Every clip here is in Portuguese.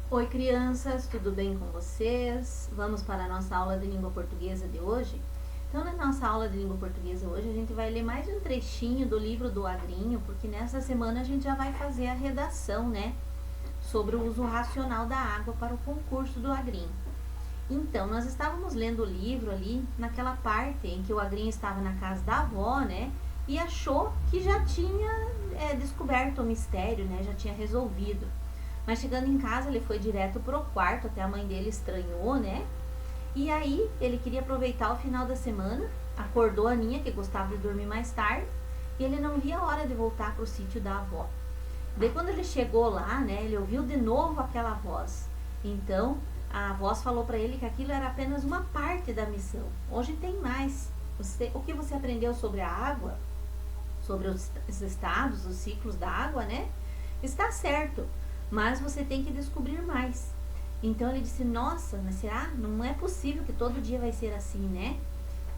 Oi, crianças, tudo bem com vocês? Vamos para a nossa aula de língua portuguesa de hoje? Então, na nossa aula de língua portuguesa hoje, a gente vai ler mais um trechinho do livro do Agrinho, porque nessa semana a gente já vai fazer a redação, né? Sobre o uso racional da água para o concurso do Agrinho. Então, nós estávamos lendo o livro ali, naquela parte em que o Agrinho estava na casa da avó, né? E achou que já tinha descoberto o mistério, né? Já tinha resolvido. Mas chegando em casa, ele foi direto pro quarto, até a mãe dele estranhou, né? E aí, ele queria aproveitar o final da semana, acordou a Aninha, que gostava de dormir mais tarde, e ele não via a hora de voltar pro sítio da avó. Daí, quando ele chegou lá, né, ele ouviu de novo aquela voz. Então, a voz falou para ele que aquilo era apenas uma parte da missão. Hoje tem mais. O que você aprendeu sobre a água, sobre os estados, os ciclos da água, né? Está certo, mas você tem que descobrir mais. Então ele disse, nossa, mas será? Não é possível que todo dia vai ser assim, né?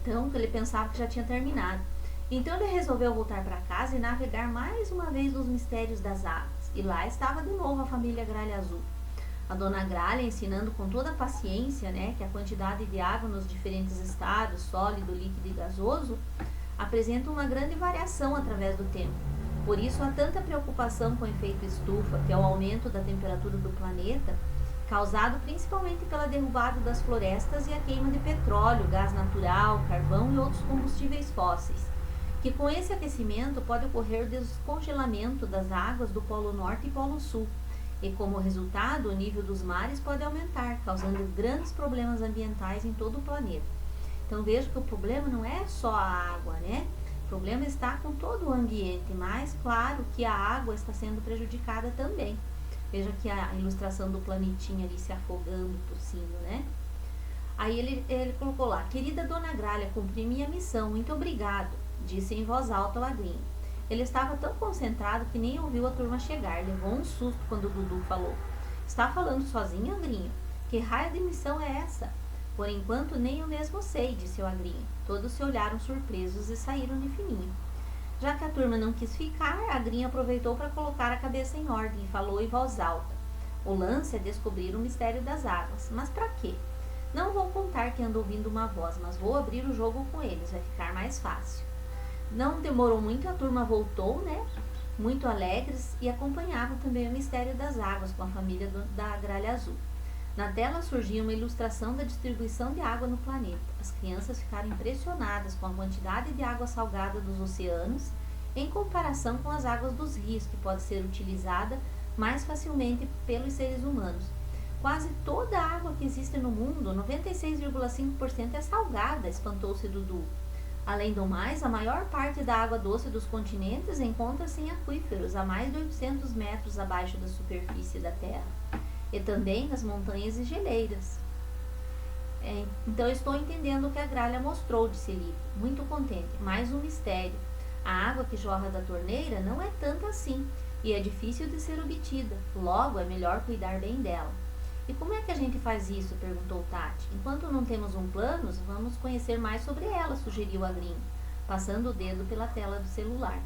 Então ele pensava que já tinha terminado. Então ele resolveu voltar para casa e navegar mais uma vez nos mistérios das águas. E lá estava de novo a família Gralha Azul. A dona Gralha ensinando com toda a paciência, né, que a quantidade de água nos diferentes estados, sólido, líquido e gasoso, apresenta uma grande variação através do tempo. Por isso há tanta preocupação com o efeito estufa, que é o aumento da temperatura do planeta, causado principalmente pela derrubada das florestas e a queima de petróleo, gás natural, carvão e outros combustíveis fósseis, que com esse aquecimento pode ocorrer o descongelamento das águas do Polo Norte e Polo Sul, e como resultado o nível dos mares pode aumentar, causando grandes problemas ambientais em todo o planeta. Então veja que o problema não é só a água, né? O problema está com todo o ambiente, mas claro que a água está sendo prejudicada também. Veja que a ilustração do planetinha ali se afogando, tossindo, né? Aí ele colocou lá, querida Dona Gralha, cumpri minha missão, muito obrigado, disse em voz alta o Agrinho. Ele estava tão concentrado que nem ouviu a turma chegar, levou um susto quando o Dudu falou. Está falando sozinho, Agrinho? Que raio de missão é essa? Por enquanto nem eu mesmo sei, disse o Agrinho. Todos se olharam surpresos e saíram de fininho. Já que a turma não quis ficar, a Agrinho aproveitou para colocar a cabeça em ordem e falou em voz alta. O lance é descobrir o mistério das águas. Mas para quê? Não vou contar que ando ouvindo uma voz, mas vou abrir o jogo com eles, vai ficar mais fácil. Não demorou muito, a turma voltou, né? Muito alegres e acompanhavam também o mistério das águas com a família da Gralha Azul. Na tela surgia uma ilustração da distribuição de água no planeta. As crianças ficaram impressionadas com a quantidade de água salgada dos oceanos em comparação com as águas dos rios, que pode ser utilizada mais facilmente pelos seres humanos. Quase toda a água que existe no mundo, 96,5% é salgada, espantou-se Dudu. Além do mais, a maior parte da água doce dos continentes encontra-se em aquíferos a mais de 800 metros abaixo da superfície da Terra, e também nas montanhas e geleiras. Então eu estou entendendo o que a Gralha mostrou, disse Lito, muito contente. Mais um mistério. A água que jorra da torneira não é tanta assim, e é difícil de ser obtida, logo é melhor cuidar bem dela. E como é que a gente faz isso? Perguntou Tati. Enquanto não temos um plano, vamos conhecer mais sobre ela, sugeriu Agrinho, passando o dedo pela tela do celular.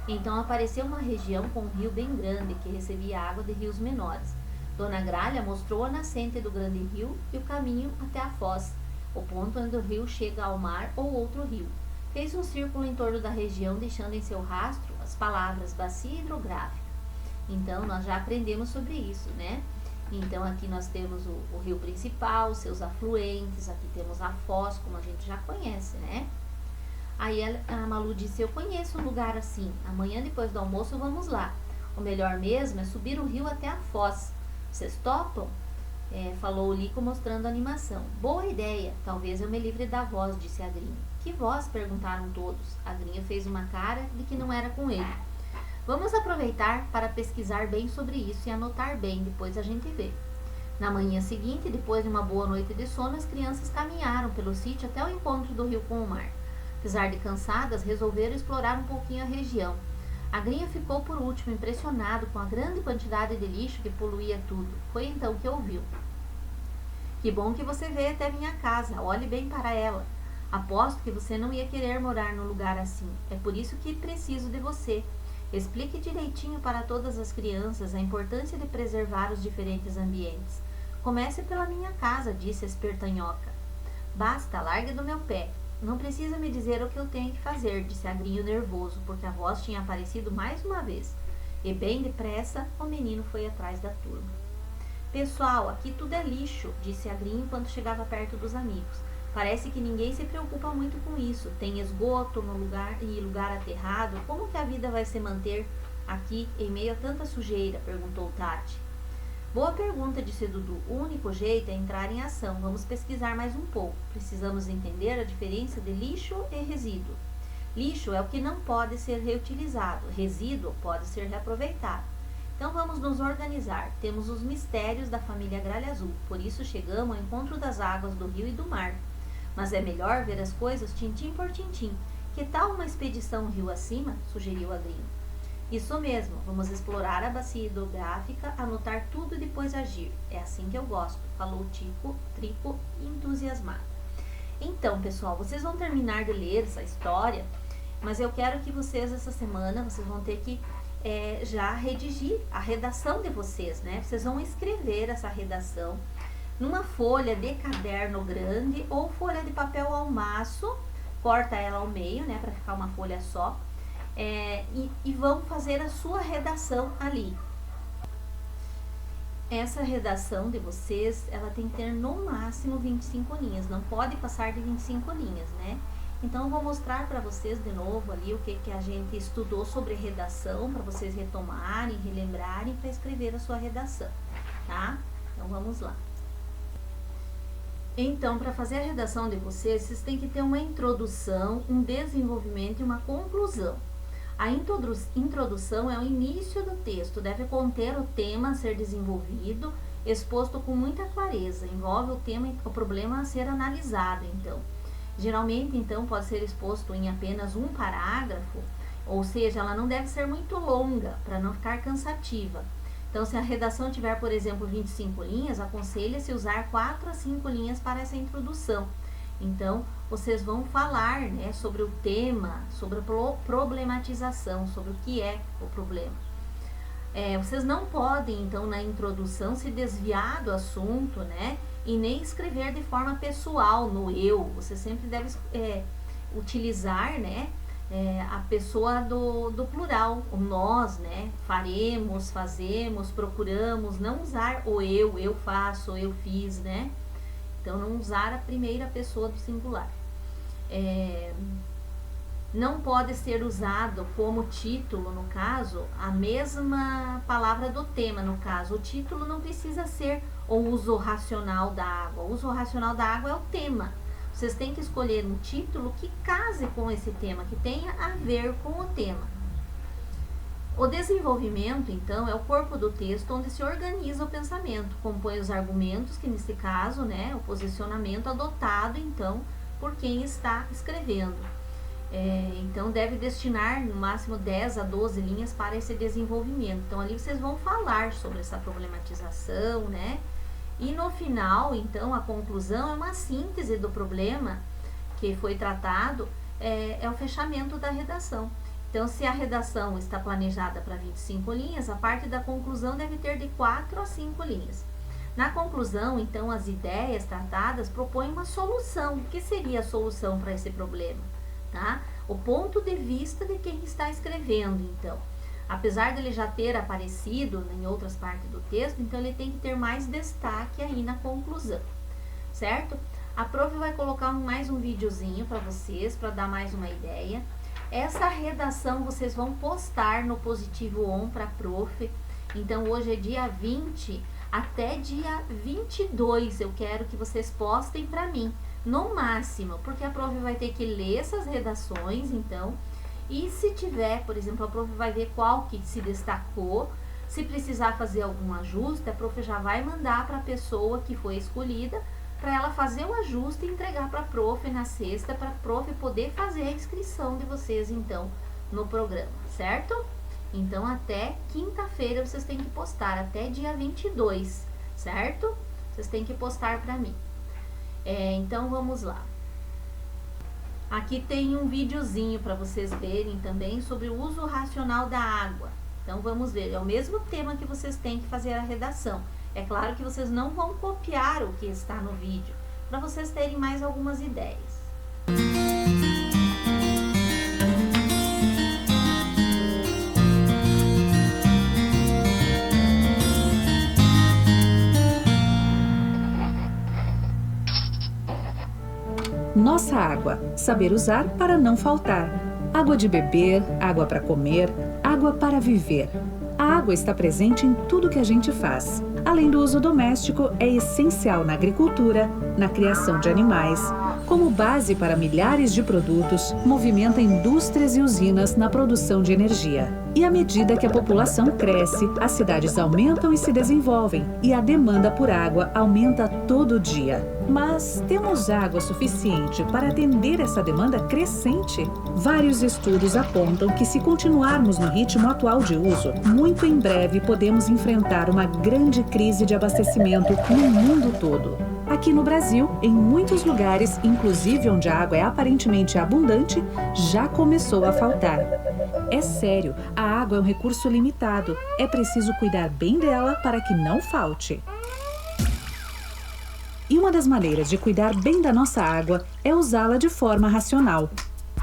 Então apareceu uma região com um rio bem grande, que recebia água de rios menores. Dona Gralha mostrou a nascente do grande rio e o caminho até a foz, o ponto onde o rio chega ao mar ou outro rio. Fez um círculo em torno da região, deixando em seu rastro as palavras bacia hidrográfica. Então nós já aprendemos sobre isso, né? Então aqui nós temos o rio principal, seus afluentes, aqui temos a foz, como a gente já conhece, né? Aí a Malu disse, eu conheço um lugar assim, amanhã depois do almoço vamos lá. O melhor mesmo é subir o rio até a foz. Vocês topam? Falou o Lico mostrando a animação. Boa ideia, talvez eu me livre da voz, disse Agrinho. Que voz? Perguntaram todos. Agrinho fez uma cara de que não era com ele. Vamos aproveitar para pesquisar bem sobre isso e anotar bem, depois a gente vê. Na manhã seguinte, depois de uma boa noite de sono, as crianças caminharam pelo sítio até o encontro do rio com o mar. Apesar de cansadas, resolveram explorar um pouquinho a região. Agrinho ficou por último, impressionado com a grande quantidade de lixo que poluía tudo. Foi então que ouviu. Que bom que você veio até minha casa, olhe bem para ela. Aposto que você não ia querer morar num lugar assim, é por isso que preciso de você. Explique direitinho para todas as crianças a importância de preservar os diferentes ambientes. Comece pela minha casa, disse a espertanhoca. Basta, largue do meu pé. Não precisa me dizer o que eu tenho que fazer, disse Agrinho nervoso, porque a voz tinha aparecido mais uma vez. E bem depressa, o menino foi atrás da turma. Pessoal, aqui tudo é lixo, disse Agrinho quando chegava perto dos amigos. Parece que ninguém se preocupa muito com isso. Tem esgoto no lugar e lugar aterrado. Como que a vida vai se manter aqui em meio a tanta sujeira? Perguntou Tati. Boa pergunta, disse Dudu. O único jeito é entrar em ação. Vamos pesquisar mais um pouco. Precisamos entender a diferença de lixo e resíduo. Lixo é o que não pode ser reutilizado. Resíduo pode ser reaproveitado. Então vamos nos organizar. Temos os mistérios da família Gralha Azul. Por isso chegamos ao encontro das águas do rio e do mar. Mas é melhor ver as coisas tintim por tintim. Que tal uma expedição rio acima? Sugeriu Agrinho. Isso mesmo, vamos explorar a bacia hidrográfica, anotar tudo e depois agir. É assim que eu gosto, falou Trico entusiasmado. Então, pessoal, vocês vão terminar de ler essa história, mas eu quero que vocês, essa semana, vocês vão ter que já redigir a redação de vocês, né? Vocês vão escrever essa redação numa folha de caderno grande ou folha de papel ao maço, corta ela ao meio, né, para ficar uma folha só, e vão fazer a sua redação ali. Essa redação de vocês, ela tem que ter no máximo 25 linhas, não pode passar de 25 linhas, né? Então, eu vou mostrar para vocês de novo ali o que a gente estudou sobre redação, para vocês retomarem, relembrarem, para escrever a sua redação, tá? Então, vamos lá. Então, para fazer a redação de vocês têm que ter uma introdução, um desenvolvimento e uma conclusão. A introdução é o início do texto, deve conter o tema a ser desenvolvido, exposto com muita clareza, envolve o tema e o problema a ser analisado, então. Geralmente, então, pode ser exposto em apenas um parágrafo, ou seja, ela não deve ser muito longa, para não ficar cansativa. Então, se a redação tiver, por exemplo, 25 linhas, aconselha-se usar 4 a 5 linhas para essa introdução. Então, vocês vão falar, né, sobre o tema, sobre a problematização, sobre o que é o problema. Vocês não podem, então, na introdução, se desviar do assunto, né, e nem escrever de forma pessoal, no eu. Você sempre deve utilizar, né, a pessoa do plural, o nós, né? Faremos, fazemos, procuramos, não usar o eu faço, eu fiz, né? Então, não usar a primeira pessoa do singular. Não pode ser usado como título, no caso, a mesma palavra do tema, no caso. O título não precisa ser o uso racional da água. O uso racional da água é o tema. Vocês têm que escolher um título que case com esse tema, que tenha a ver com o tema. O desenvolvimento, então, é o corpo do texto onde se organiza o pensamento, compõe os argumentos, que nesse caso, né, o posicionamento adotado, então, por quem está escrevendo. Então, deve destinar no máximo 10 a 12 linhas para esse desenvolvimento. Então, ali vocês vão falar sobre essa problematização, né? E no final, então, a conclusão é uma síntese do problema que foi tratado, é o fechamento da redação. Então, se a redação está planejada para 25 linhas, a parte da conclusão deve ter de 4 a 5 linhas. Na conclusão, então, as ideias tratadas propõem uma solução. O que seria a solução para esse problema? Tá? O ponto de vista de quem está escrevendo, então. Apesar dele já ter aparecido em outras partes do texto, então ele tem que ter mais destaque aí na conclusão, certo? A prof vai colocar mais um videozinho para vocês, para dar mais uma ideia. Essa redação vocês vão postar no Positivo On para a prof. Então, hoje é dia 20, até dia 22 eu quero que vocês postem para mim, no máximo, porque a prof vai ter que ler essas redações, então. E se tiver, por exemplo, a prof vai ver qual que se destacou. Se precisar fazer algum ajuste, a prof já vai mandar para a pessoa que foi escolhida, para ela fazer o ajuste e entregar para a prof na sexta, para a prof poder fazer a inscrição de vocês, então, no programa, certo? Então, até quinta-feira vocês têm que postar, até dia 22, certo? Vocês têm que postar para mim. Então, vamos lá. Aqui tem um videozinho para vocês verem também sobre o uso racional da água. Então vamos ver, é o mesmo tema que vocês têm que fazer a redação. É claro que vocês não vão copiar o que está no vídeo, para vocês terem mais algumas ideias. Nossa água. Saber usar para não faltar. Água de beber, água para comer, água para viver. A água está presente em tudo que a gente faz. Além do uso doméstico, é essencial na agricultura, na criação de animais, como base para milhares de produtos, movimenta indústrias e usinas na produção de energia. E à medida que a população cresce, as cidades aumentam e se desenvolvem, e a demanda por água aumenta todo dia. Mas temos água suficiente para atender essa demanda crescente? Vários estudos apontam que, se continuarmos no ritmo atual de uso, muito em breve podemos enfrentar uma grande crise de abastecimento no mundo todo. Aqui no Brasil, em muitos lugares, inclusive onde a água é aparentemente abundante, já começou a faltar. É sério, a água é um recurso limitado. É preciso cuidar bem dela para que não falte. E uma das maneiras de cuidar bem da nossa água é usá-la de forma racional.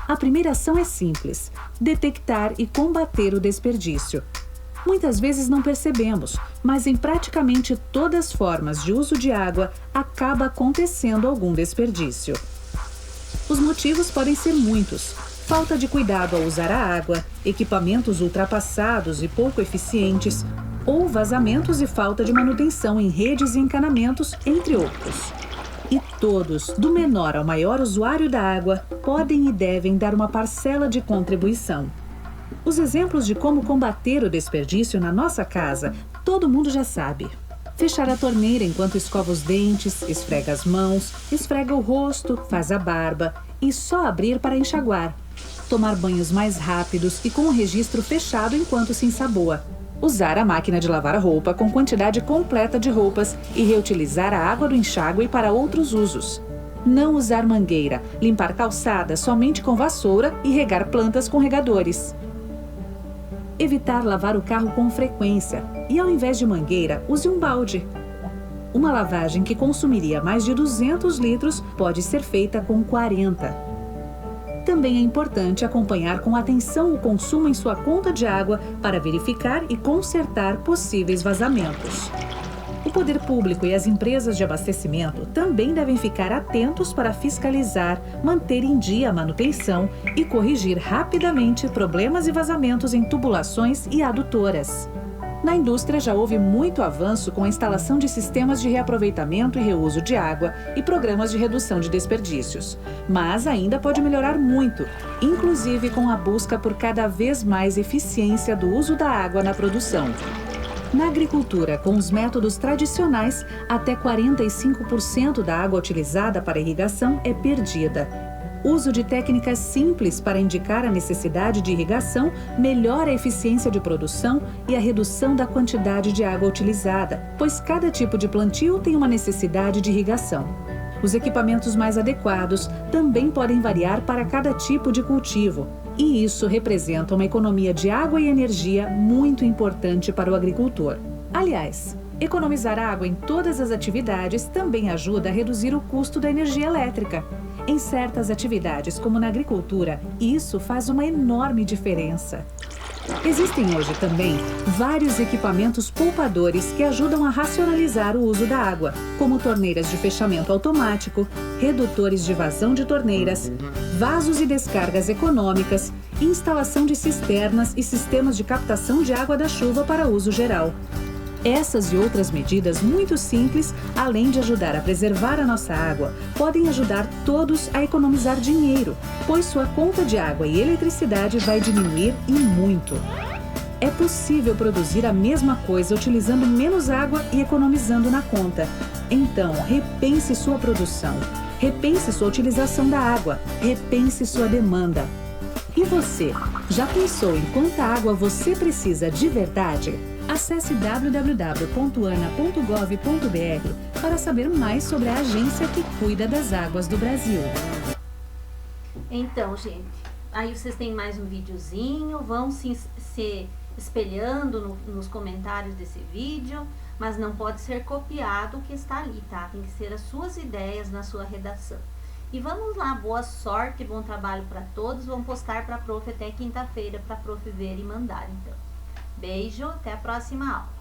A primeira ação é simples: detectar e combater o desperdício. Muitas vezes não percebemos, mas em praticamente todas as formas de uso de água acaba acontecendo algum desperdício. Os motivos podem ser muitos: falta de cuidado ao usar a água, equipamentos ultrapassados e pouco eficientes, ou vazamentos e falta de manutenção em redes e encanamentos, entre outros. E todos, do menor ao maior usuário da água, podem e devem dar uma parcela de contribuição. Os exemplos de como combater o desperdício na nossa casa, todo mundo já sabe. Fechar a torneira enquanto escova os dentes, esfrega as mãos, esfrega o rosto, faz a barba e só abrir para enxaguar. Tomar banhos mais rápidos e com o registro fechado enquanto se ensaboa. Usar a máquina de lavar roupa com quantidade completa de roupas e reutilizar a água do enxágue para outros usos. Não usar mangueira, limpar calçada somente com vassoura e regar plantas com regadores. Evitar lavar o carro com frequência e, ao invés de mangueira, use um balde. Uma lavagem que consumiria mais de 200 litros pode ser feita com 40. Também é importante acompanhar com atenção o consumo em sua conta de água para verificar e consertar possíveis vazamentos. O poder público e as empresas de abastecimento também devem ficar atentos para fiscalizar, manter em dia a manutenção e corrigir rapidamente problemas e vazamentos em tubulações e adutoras. Na indústria já houve muito avanço com a instalação de sistemas de reaproveitamento e reuso de água e programas de redução de desperdícios. Mas ainda pode melhorar muito, inclusive com a busca por cada vez mais eficiência do uso da água na produção. Na agricultura, com os métodos tradicionais, até 45% da água utilizada para irrigação é perdida. Uso de técnicas simples para indicar a necessidade de irrigação melhora a eficiência de produção e a redução da quantidade de água utilizada, pois cada tipo de plantio tem uma necessidade de irrigação. Os equipamentos mais adequados também podem variar para cada tipo de cultivo, e isso representa uma economia de água e energia muito importante para o agricultor. Aliás, economizar água em todas as atividades também ajuda a reduzir o custo da energia elétrica. Em certas atividades, como na agricultura, isso faz uma enorme diferença. Existem hoje também vários equipamentos poupadores que ajudam a racionalizar o uso da água, como torneiras de fechamento automático, redutores de vazão de torneiras, vasos e descargas econômicas, instalação de cisternas e sistemas de captação de água da chuva para uso geral. Essas e outras medidas muito simples, além de ajudar a preservar a nossa água, podem ajudar todos a economizar dinheiro, pois sua conta de água e eletricidade vai diminuir e muito. É possível produzir a mesma coisa utilizando menos água e economizando na conta. Então, repense sua produção, repense sua utilização da água, repense sua demanda. E você, já pensou em quanta água você precisa de verdade? Acesse www.ana.gov.br para saber mais sobre a agência que cuida das águas do Brasil. Então, gente, aí vocês têm mais um videozinho, vão se espelhando nos comentários desse vídeo, mas não pode ser copiado o que está ali, tá? Tem que ser as suas ideias na sua redação. E vamos lá, boa sorte, bom trabalho para todos. Vamos postar para a prof até quinta-feira para a prof ver e mandar, então. Beijo, até a próxima aula.